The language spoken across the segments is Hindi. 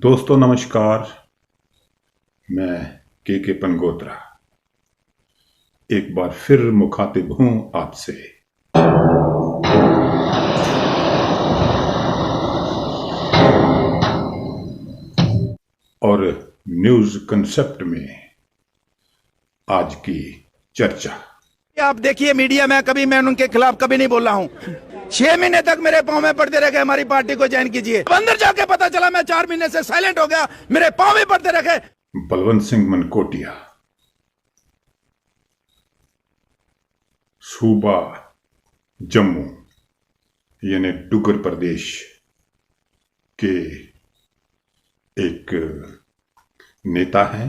दोस्तों नमस्कार। मैं के पनगोत्रा एक बार फिर मुखातिब हूं आपसे। और न्यूज कंसेप्ट में आज की चर्चा। आप देखिए मीडिया में कभी मैं उनके खिलाफ कभी नहीं बोला हूं। 6 महीने तक मेरे पांव में पड़ते रह गए, हमारी पार्टी को ज्वाइन कीजिए। अंदर जाके पता चला मैं 4 महीने से साइलेंट हो गया, मेरे पांव में पड़ते रह गए। बलवंत सिंह मनकोटिया सूबा जम्मू यानी डुगर प्रदेश के एक नेता हैं।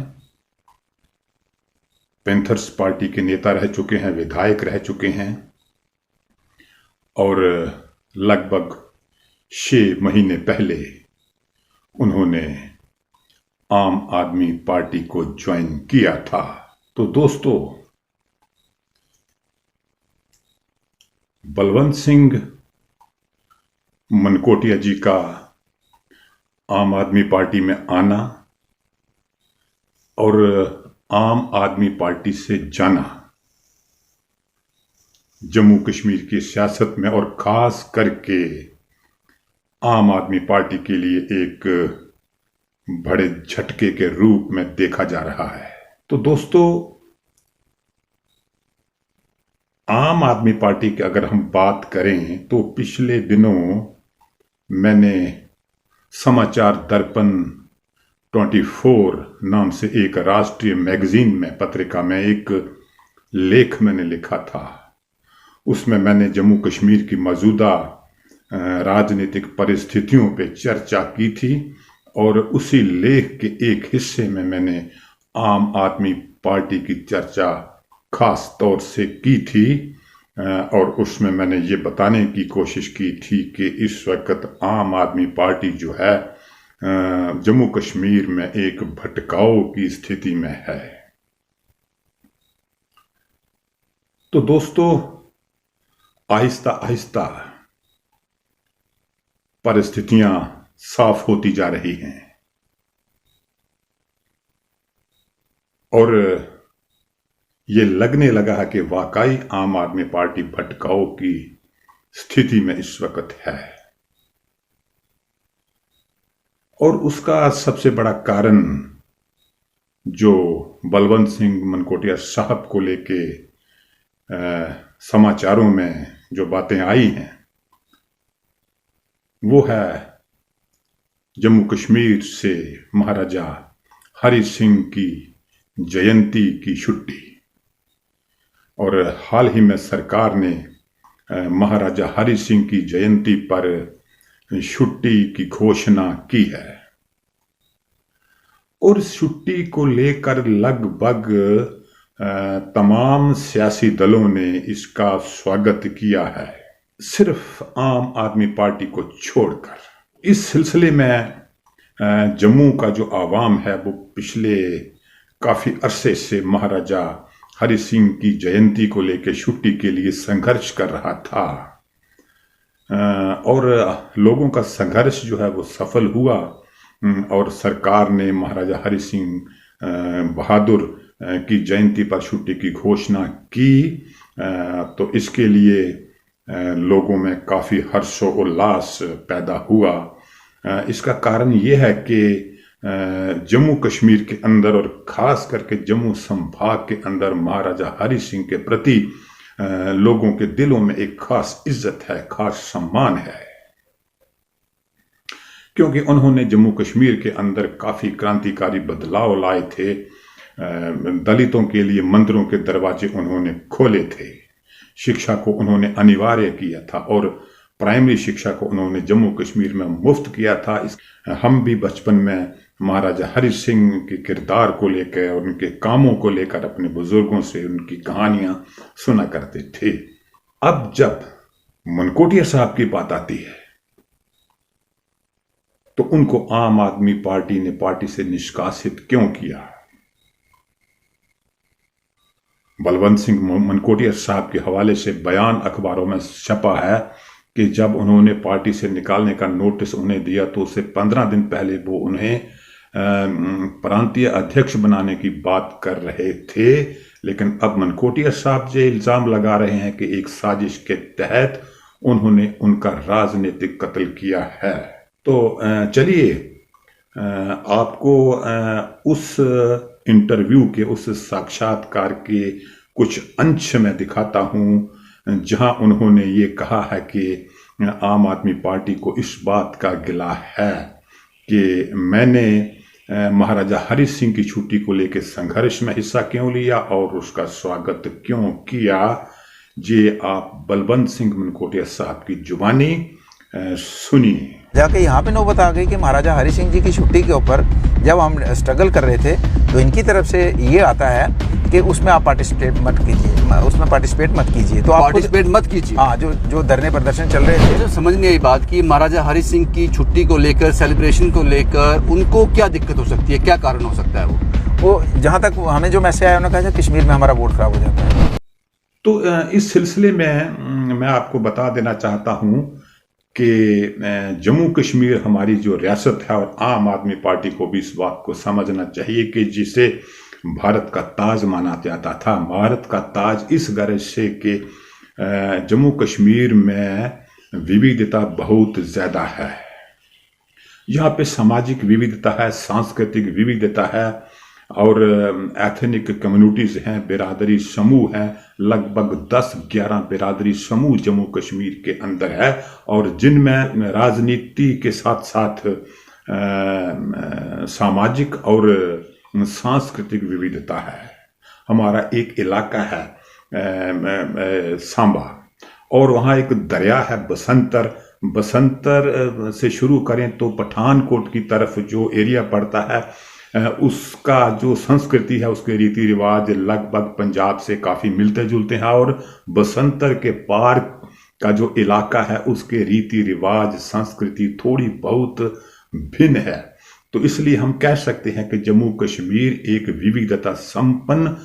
पैंथर्स पार्टी के नेता रह चुके हैं, विधायक रह चुके हैं और लगभग 6 महीने पहले उन्होंने आम आदमी पार्टी को ज्वाइन किया था। तो दोस्तों, बलवंत सिंह मनकोटिया जी का आम आदमी पार्टी में आना और आम आदमी पार्टी से जाना जम्मू कश्मीर की सियासत में और खास करके आम आदमी पार्टी के लिए एक बड़े झटके के रूप में देखा जा रहा है। तो दोस्तों, आम आदमी पार्टी की अगर हम बात करें तो पिछले दिनों मैंने समाचार दर्पण 24 नाम से एक राष्ट्रीय मैगजीन में, पत्रिका में एक लेख मैंने लिखा था। उसमें मैंने जम्मू कश्मीर की मौजूदा राजनीतिक परिस्थितियों पे चर्चा की थी और उसी लेख के एक हिस्से में मैंने आम आदमी पार्टी की चर्चा खास तौर से की थी और उसमें मैंने ये बताने की कोशिश की थी कि इस वक्त आम आदमी पार्टी जो है जम्मू कश्मीर में एक भटकाव की स्थिति में है। तो दोस्तों, आहिस्ता आहिस्ता परिस्थितियां साफ होती जा रही हैं और ये लगने लगा है कि वाकई आम आदमी पार्टी भटकाव की स्थिति में इस वक्त है। और उसका सबसे बड़ा कारण जो बलवंत सिंह मनकोटिया साहब को लेके समाचारों में जो बातें आई हैं वो है जम्मू कश्मीर से महाराजा हरि सिंह की जयंती की छुट्टी। और हाल ही में सरकार ने महाराजा हरि सिंह की जयंती पर छुट्टी की घोषणा की है और इस छुट्टी को लेकर लगभग तमाम सियासी दलों ने इसका स्वागत किया है, सिर्फ आम आदमी पार्टी को छोड़कर। इस सिलसिले में जम्मू का जो आवाम है वो पिछले काफी अरसे से महाराजा हरि सिंह की जयंती को लेकर छुट्टी के लिए संघर्ष कर रहा था और लोगों का संघर्ष जो है वो सफल हुआ और सरकार ने महाराजा हरि सिंह बहादुर की जयंती पर छुट्टी की घोषणा की। तो इसके लिए लोगों में काफी हर्षोल्लास पैदा हुआ। इसका कारण यह है कि जम्मू कश्मीर के अंदर और खास करके जम्मू संभाग के अंदर महाराजा हरि सिंह के प्रति लोगों के दिलों में एक खास इज्जत है, खास सम्मान है, क्योंकि उन्होंने जम्मू कश्मीर के अंदर काफी क्रांतिकारी बदलाव लाए थे। दलितों के लिए मंदिरों के दरवाजे उन्होंने खोले थे, शिक्षा को उन्होंने अनिवार्य किया था और प्राइमरी शिक्षा को उन्होंने जम्मू कश्मीर में मुफ्त किया था। हम भी बचपन में महाराजा हरि सिंह के किरदार को लेकर और उनके कामों को लेकर अपने बुजुर्गों से उनकी कहानियां सुना करते थे। अब जब मनकोटिया साहब की बात आती है तो उनको आम आदमी पार्टी ने पार्टी से निष्कासित क्यों किया? बलवंत सिंह मनकोटिया साहब के हवाले से बयान अखबारों में छपा है कि जब उन्होंने पार्टी से निकालने का नोटिस उन्हें दिया तो उससे 15 दिन पहले वो उन्हें प्रांतीय अध्यक्ष बनाने की बात कर रहे थे। लेकिन अब मनकोटिया साहब जो इल्ज़ाम लगा रहे हैं कि एक साजिश के तहत उन्होंने उनका राजनीतिक कत्ल किया है। तो चलिए आपको उस इंटरव्यू के, उस साक्षात्कार के कुछ अंश में दिखाता हूं जहां उन्होंने ये कहा है कि आम आदमी पार्टी को इस बात का गिला है कि मैंने महाराजा हरि सिंह की छुट्टी को लेकर संघर्ष में हिस्सा क्यों लिया और उसका स्वागत क्यों किया। ये आप बलवंत सिंह मनकोटिया साहब की जुबानी सुनिए। जाके यहाँ पे नौबत आ गई कि महाराजा हरि सिंह जी की छुट्टी के ऊपर जब हम स्ट्रगल कर रहे थे तो इनकी तरफ से ये आता है कि उसमें आप पार्टिसिपेट मत कीजिए। तो पार्टिसिपेट मत कीजिए। हाँ, जो धरने प्रदर्शन चल रहे थे। तो समझ नहीं आई बात कि महाराजा हरि सिंह की छुट्टी को लेकर, सेलिब्रेशन को लेकर उनको क्या दिक्कत हो सकती है, क्या कारण हो सकता है? वो जहाँ तक हमें जो मैसेज आया उन्होंने कहा कश्मीर में हमारा वोट खराब हो जाता है। तो इस सिलसिले में मैं आपको बता देना चाहता हूँ कि जम्मू कश्मीर हमारी जो रियासत है और आम आदमी पार्टी को भी इस बात को समझना चाहिए कि जिसे भारत का ताज माना जाता था, भारत का ताज इस गर्ज से कि जम्मू कश्मीर में विविधता बहुत ज़्यादा है। यहाँ पे सामाजिक विविधता है, सांस्कृतिक विविधता है और एथनिक कम्युनिटीज़ हैं, बिरादरी समूह हैं। लगभग 10-11 बिरादरी समूह जम्मू कश्मीर के अंदर है और जिनमें राजनीति के साथ साथ सामाजिक और सांस्कृतिक विविधता है। हमारा एक इलाका है सांबा और वहाँ एक दरिया है बसंतर से शुरू करें तो पठानकोट की तरफ जो एरिया पड़ता है उसका जो संस्कृति है, उसके रीति रिवाज लगभग पंजाब से काफ़ी मिलते जुलते हैं और बसंतर के पार का जो इलाका है उसके रीति रिवाज, संस्कृति थोड़ी बहुत भिन्न है। तो इसलिए हम कह सकते हैं कि जम्मू कश्मीर एक विविधता संपन्न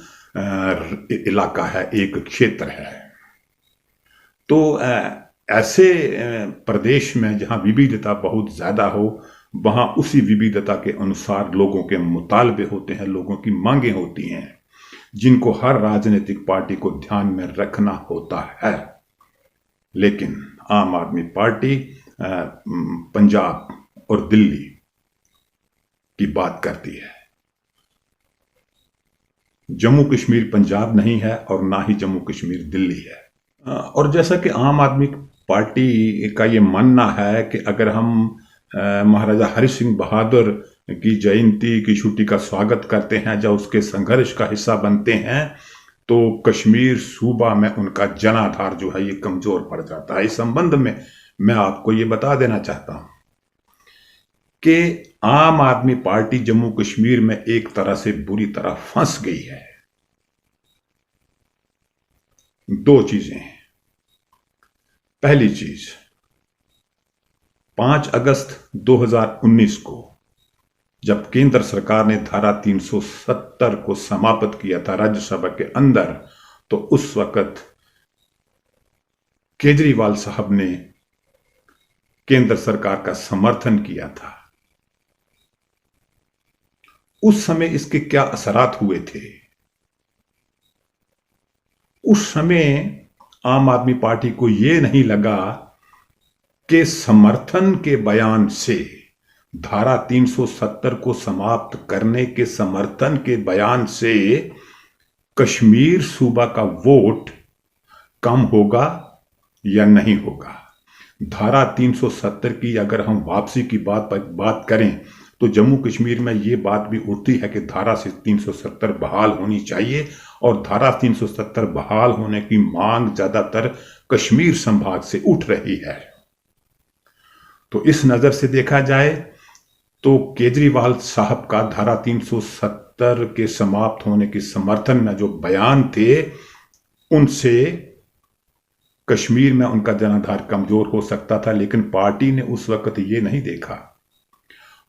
इलाका है, एक क्षेत्र है। तो ऐसे प्रदेश में जहाँ विविधता बहुत ज़्यादा हो वहाँ उसी विविधता के अनुसार लोगों के मुतालबे होते हैं, लोगों की मांगें होती हैं जिनको हर राजनीतिक पार्टी को ध्यान में रखना होता है। लेकिन आम आदमी पार्टी पंजाब और दिल्ली की बात करती है। जम्मू कश्मीर पंजाब नहीं है और ना ही जम्मू कश्मीर दिल्ली है। और जैसा कि आम आदमी पार्टी का ये मानना है कि अगर हम महाराजा हरि सिंह बहादुर की जयंती की छुट्टी का स्वागत करते हैं, जब उसके संघर्ष का हिस्सा बनते हैं तो कश्मीर सूबा में उनका जनाधार जो है ये कमजोर पड़ जाता है। इस संबंध में मैं आपको ये बता देना चाहता हूं कि आम आदमी पार्टी जम्मू कश्मीर में एक तरह से बुरी तरह फंस गई है। दो चीजें। पहली चीज, 5 अगस्त 2019 को जब केंद्र सरकार ने धारा 370 को समाप्त किया था राज्यसभा के अंदर, तो उस वक्त केजरीवाल साहब ने केंद्र सरकार का समर्थन किया था। उस समय इसके क्या असरात हुए थे? उस समय आम आदमी पार्टी को यह नहीं लगा कि समर्थन के बयान से, धारा 370 को समाप्त करने के समर्थन के बयान से कश्मीर सूबा का वोट कम होगा या नहीं होगा। धारा 370 की अगर हम वापसी की बात करें तो जम्मू कश्मीर में ये बात भी उठती है कि धारा 370 बहाल होनी चाहिए और धारा 370 बहाल होने की मांग ज्यादातर कश्मीर संभाग से उठ रही है। तो इस नजर से देखा जाए तो केजरीवाल साहब का धारा 370 के समाप्त होने के समर्थन में जो बयान थे उनसे कश्मीर में उनका जनाधार कमजोर हो सकता था, लेकिन पार्टी ने उस वक्त ये नहीं देखा।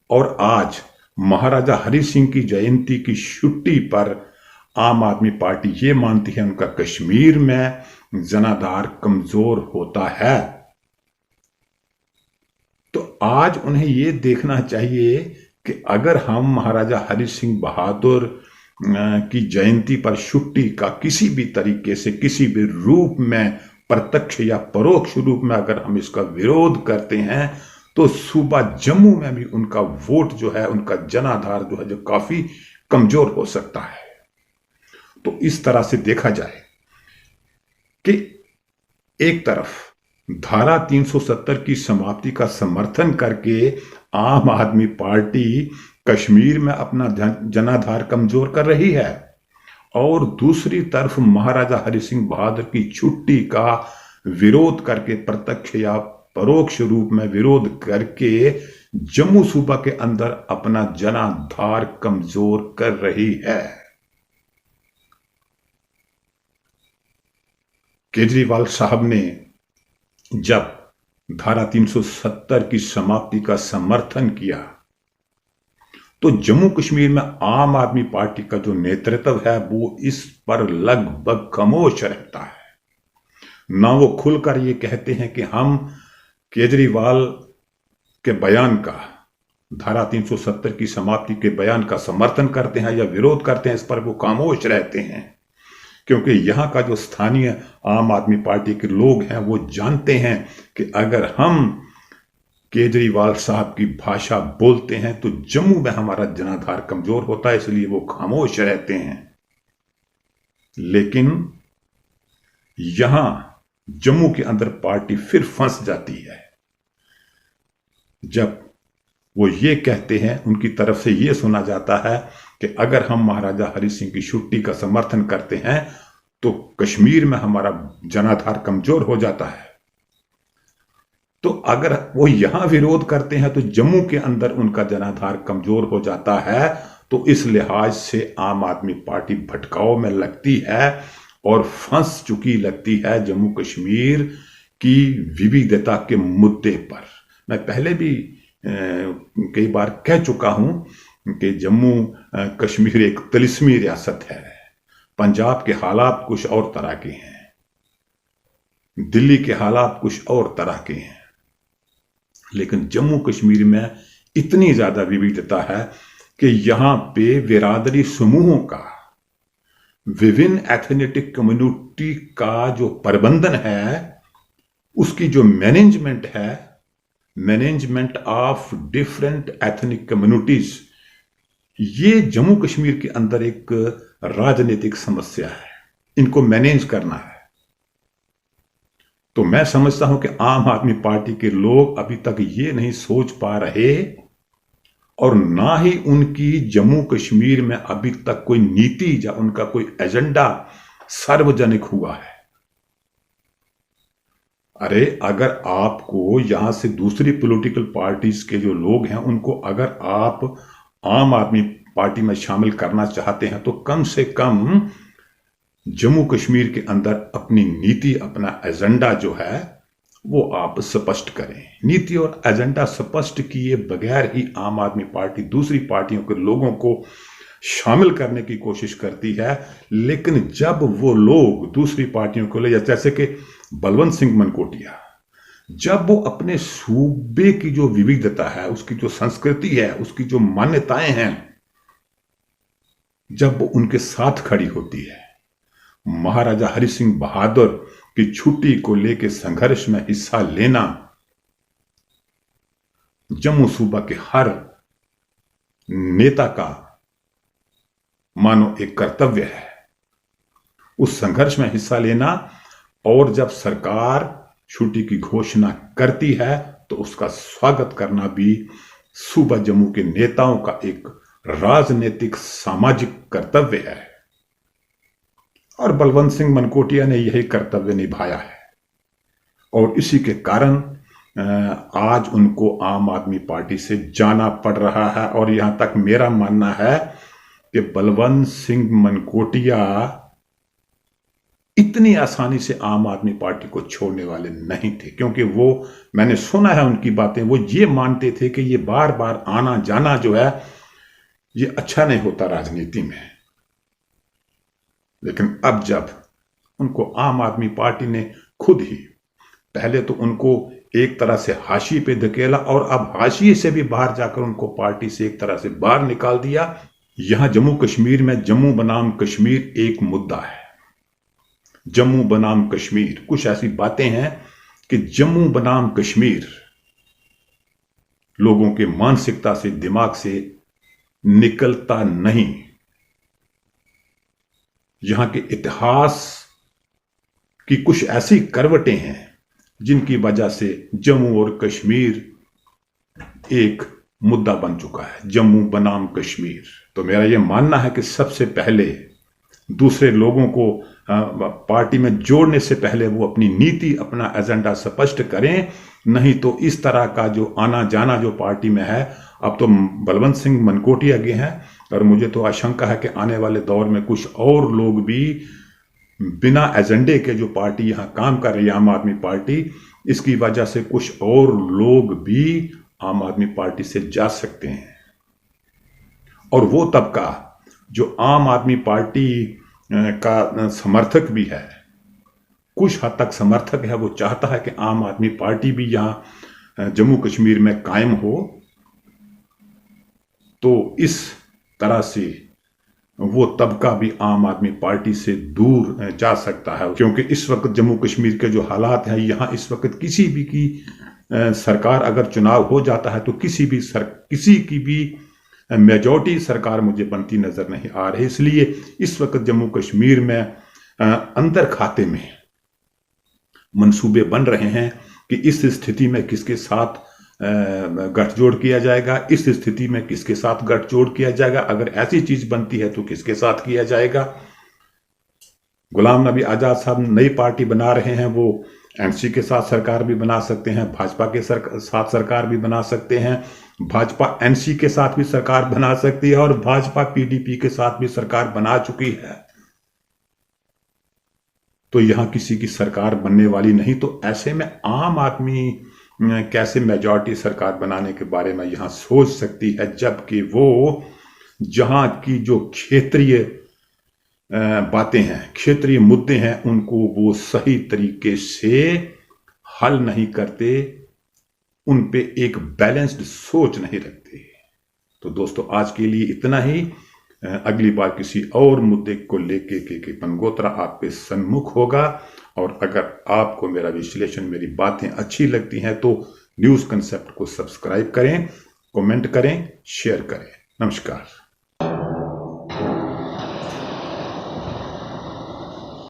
और आज महाराजा हरि सिंह की जयंती की छुट्टी पर आम आदमी पार्टी ये मानती है उनका कश्मीर में जनाधार कमजोर होता है। तो आज उन्हें ये देखना चाहिए कि अगर हम महाराजा हरि सिंह बहादुर की जयंती पर छुट्टी का किसी भी तरीके से किसी भी रूप में प्रत्यक्ष या परोक्ष रूप में अगर हम इसका विरोध करते हैं तो सूबा जम्मू में भी उनका वोट जो है, उनका जनाधार जो है, जो काफी कमजोर हो सकता है। तो इस तरह से देखा जाए कि एक तरफ धारा 370 की समाप्ति का समर्थन करके आम आदमी पार्टी कश्मीर में अपना जनाधार कमजोर कर रही है और दूसरी तरफ महाराजा हरि सिंह बहादुर की छुट्टी का विरोध करके, प्रत्यक्ष या परोक्ष रूप में विरोध करके जम्मू सूबा के अंदर अपना जनाधार कमजोर कर रही है। केजरीवाल साहब ने जब धारा 370 की समाप्ति का समर्थन किया तो जम्मू कश्मीर में आम आदमी पार्टी का जो नेतृत्व है वो इस पर लगभग खामोश रहता है। ना वो खुलकर ये कहते हैं कि हम केजरीवाल के बयान का, धारा 370 की समाप्ति के बयान का समर्थन करते हैं या विरोध करते हैं, इस पर वो खामोश रहते हैं, क्योंकि यहां का जो स्थानीय आम आदमी पार्टी के लोग हैं वो जानते हैं कि अगर हम केजरीवाल साहब की भाषा बोलते हैं तो जम्मू में हमारा जनाधार कमजोर होता है, इसलिए वो खामोश रहते हैं। लेकिन यहां जम्मू के अंदर पार्टी फिर फंस जाती है जब वो ये कहते हैं, उनकी तरफ से ये सुना जाता है कि अगर हम महाराजा हरि सिंह की छुट्टी का समर्थन करते हैं तो कश्मीर में हमारा जनाधार कमजोर हो जाता है। तो अगर वो यहां विरोध करते हैं तो जम्मू के अंदर उनका जनाधार कमजोर हो जाता है। तो इस लिहाज से आम आदमी पार्टी भटकाव में लगती है और फंस चुकी लगती है जम्मू कश्मीर की विविधता के मुद्दे पर। मैं पहले भी कई बार कह चुका हूं कि जम्मू कश्मीर एक तिलिस्मी रियासत है। पंजाब के हालात कुछ और तरह के हैं, दिल्ली के हालात कुछ और तरह के हैं, लेकिन जम्मू कश्मीर में इतनी ज्यादा विविधता है कि यहां पे बिरादरी समूहों का, विभिन्न एथनिक कम्युनिटी का जो प्रबंधन है, उसकी जो मैनेजमेंट है, management of different ethnic communities, ये जम्मू कश्मीर के अंदर एक राजनीतिक समस्या है। इनको मैनेज करना है। तो मैं समझता हूं कि आम आदमी पार्टी के लोग अभी तक ये नहीं सोच पा रहे और ना ही उनकी जम्मू कश्मीर में अभी तक कोई नीति या उनका कोई एजेंडा सार्वजनिक हुआ है। अरे अगर आपको यहां से दूसरी पॉलिटिकल पार्टीज के जो लोग हैं उनको अगर आप आम आदमी पार्टी में शामिल करना चाहते हैं तो कम से कम जम्मू कश्मीर के अंदर अपनी नीति, अपना एजेंडा जो है वो आप स्पष्ट करें। नीति और एजेंडा स्पष्ट किए बगैर ही आम आदमी पार्टी दूसरी पार्टियों के लोगों को शामिल करने की कोशिश करती है। लेकिन जब वो लोग दूसरी पार्टियों को ले, जैसे कि बलवंत सिंह मनकोटिया, जब वो अपने सूबे की जो विविधता है, उसकी जो संस्कृति है, उसकी जो मान्यताएं हैं, जब वो उनके साथ खड़ी होती है, महाराजा हरि सिंह बहादुर की छुट्टी को लेकर संघर्ष में हिस्सा लेना जम्मू सूबा के हर नेता का मानो एक कर्तव्य है। उस संघर्ष में हिस्सा लेना, और जब सरकार छुट्टी की घोषणा करती है तो उसका स्वागत करना भी सूबा जम्मू के नेताओं का एक राजनीतिक सामाजिक कर्तव्य है। और बलवंत सिंह मनकोटिया ने यही कर्तव्य निभाया है और इसी के कारण आज उनको आम आदमी पार्टी से जाना पड़ रहा है। और यहां तक मेरा मानना है कि बलवंत सिंह मनकोटिया इतनी आसानी से आम आदमी पार्टी को छोड़ने वाले नहीं थे, क्योंकि वो, मैंने सुना है उनकी बातें, वो ये मानते थे कि ये बार बार आना जाना जो है ये अच्छा नहीं होता राजनीति में। लेकिन अब जब उनको आम आदमी पार्टी ने खुद ही, पहले तो उनको एक तरह से हाशिए पे धकेला और अब हाशिए से भी बाहर जाकर उनको पार्टी से एक तरह से बाहर निकाल दिया। यहां जम्मू कश्मीर में जम्मू बनाम कश्मीर एक मुद्दा है। जम्मू बनाम कश्मीर, कुछ ऐसी बातें हैं कि जम्मू बनाम कश्मीर लोगों के मानसिकता से, दिमाग से निकलता नहीं। यहां के इतिहास की कुछ ऐसी करवटें हैं जिनकी वजह से जम्मू और कश्मीर एक मुद्दा बन चुका है, जम्मू बनाम कश्मीर। तो मेरा यह मानना है कि सबसे पहले दूसरे लोगों को पार्टी में जोड़ने से पहले वो अपनी नीति, अपना एजेंडा स्पष्ट करें, नहीं तो इस तरह का जो आना जाना जो पार्टी में है, अब तो बलवंत सिंह मनकोटिया गए हैं और मुझे तो आशंका है कि आने वाले दौर में कुछ और लोग भी बिना एजेंडे के जो पार्टी यहां काम कर रही है, आम आदमी पार्टी, इसकी वजह से कुछ और लोग भी आम आदमी पार्टी से जा सकते हैं। और वो तबका जो आम आदमी पार्टी का समर्थक भी है, कुछ हद तक समर्थक है, वो चाहता है कि आम आदमी पार्टी भी यहां जम्मू कश्मीर में कायम हो। तो इस तरह से वो तबका भी आम आदमी पार्टी से दूर जा सकता है, क्योंकि इस वक्त जम्मू कश्मीर के जो हालात हैं, यहाँ इस वक्त किसी भी की सरकार अगर चुनाव हो जाता है तो किसी की भी मेजॉरिटी सरकार मुझे बनती नजर नहीं आ रही। इसलिए इस वक्त जम्मू कश्मीर में अंदर खाते में मंसूबे बन रहे हैं कि इस स्थिति में किसके साथ गठजोड़ किया जाएगा, इस स्थिति में किसके साथ गठजोड़ किया जाएगा, अगर ऐसी चीज बनती है तो किसके साथ किया जाएगा। गुलाम नबी आजाद साहब नई पार्टी बना रहे हैं, वो एनसी के साथ सरकार भी बना सकते हैं, भाजपा के साथ सरकार भी बना सकते हैं, भाजपा एनसी के साथ भी सरकार बना सकती है और भाजपा पीडीपी के साथ भी सरकार बना चुकी है। तो यहां किसी की सरकार बनने वाली नहीं। तो ऐसे में आम आदमी कैसे मेजॉरिटी सरकार बनाने के बारे में यहां सोच सकती है, जबकि वो जहां की जो क्षेत्रीय बातें हैं, क्षेत्रीय मुद्दे हैं, उनको वो सही तरीके से हल नहीं करते, उन पे एक बैलेंस्ड सोच नहीं रखते। तो दोस्तों आज के लिए इतना ही। अगली बार किसी और मुद्दे को लेके के पंगोत्रा आपके सन्मुख होगा। और अगर आपको मेरा विश्लेषण, मेरी बातें अच्छी लगती हैं तो न्यूज़ कंसेप्ट को सब्सक्राइब करें, कमेंट करें, शेयर करें। नमस्कार।